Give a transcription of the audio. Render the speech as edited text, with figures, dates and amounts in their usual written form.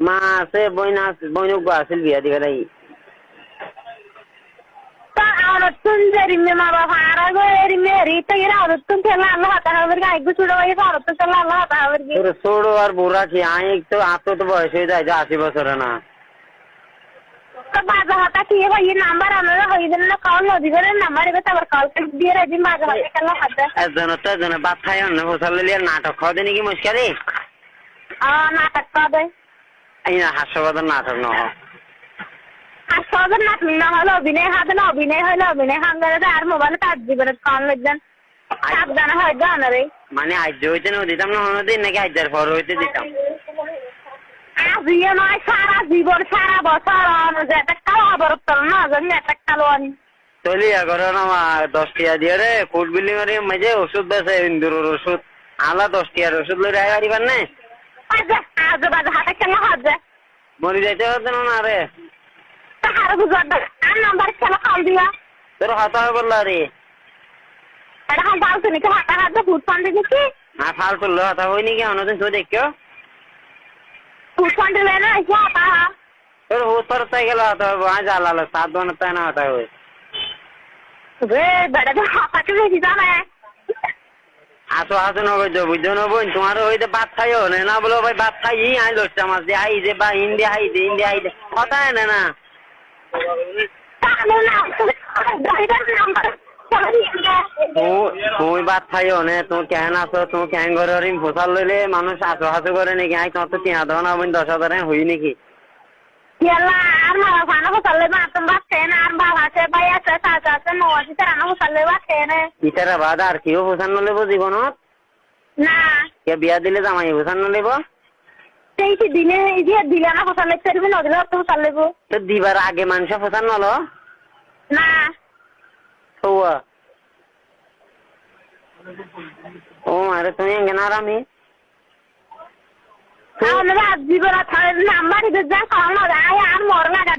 মা আছে বইন আছিল বিয়া দিকে নাই Aurutun jerime ma baba arago erime rita ira aurutun thela Allah hata haverga aigu chudo vai aurutun thela Allah hata haverga তোর ছোড়ো আর বুড়া কি আই তো আতো তো বয়স হয়ে যায় 80 বছর না তো বাজা hata কি ভাই নাম্বার আমরা হইদেন না কল নদী করে নাম্বার এবার আবার কল করে দিয়ে রাজি বাজা hata কেলা hata একজন বাত খায় না বসালে লিয়া নাটক খাওয়া দেনি কি মুশকিল নাটক কবে এই না হাস্যবাদ নাটক না আর সজন নাটক না হলো অভিনয় হাতে না অভিনয় হলো অভিনয় হাঙ্গারে আর মোবাইলে তার জীবনে কল লাগছেন সাবধানে হয় জানা রে মানে আজ হইতে না দিতাম না হনদিন নাকি আজের পর হইতে দিতাম আজিয়ে নয় সারা জীবন সারা বছর যেটা কালো বরতল না জানি একটা কালো আনি চলি এগারো না 10 টাকা দিয়ে রে কোট বিল্ডিং এর মাঝে ওষুধ বেছে ইন্দুরের ওষুধ আলা 10 টাকার ওষুধ লই রাই গাড়ি পারনে আজ বাজা হাতে কেলা হাজে মরি যাইতে হতো না রে তাহার বুঝাদ আর নাম্বার খেলা কল দিয়া তোর হাতা বললা রে এটা হাল দাও তুমি কি হাতা হাতে ফুট ফান্ডে দিছি না ফালতু লো হাতা হইনি কি অনদিন তো দেখো ফুট ফান্ডে লেনা ইয়া হাতা তোর হোতর তাই গেল হাতা আজ আলালা 7 দন তাই না হাতা হই রে বড় হাতা কে বেশি জানা আসো নগদ বুঝছো না বোন তোমার হইতে ভাত খাইও না বলো ভাই ভাত খাই আই লোটটা মাছ দিয়ে আই যে বা ইন্ডিয়া আই দে কথা না না তুই ভাত খাইও না তুমি কেন আসো তুমি কেন ঘরে ফসল লইলে মানুষ হাসো করে নাকি আই তোমার তো 3,000 না বোন 10,000 হই নাকি আর মা ফানা ফসলে মা তুমি বাদ খেয়ে না আর বাবা আছে ভাই আছে চাচা আছে নওয়াজি তারা না ফসলে বাদ খেয়ে না ইতারা বাদ আর কেউ ফসল নলেব জীবনত না কে বিয়া দিলে জামাই ফসল নলেব সেই দিনে এই যে দিলে না ফসল লিখতে পারবি না দিলে তো ফসল লেবো তো দিবার আগে মানুষ ফসল নলো না ও মারে তুমি এঙ্গেন আরামি জীবন নাম্বার যা খাওয়ানো আর মর লাগা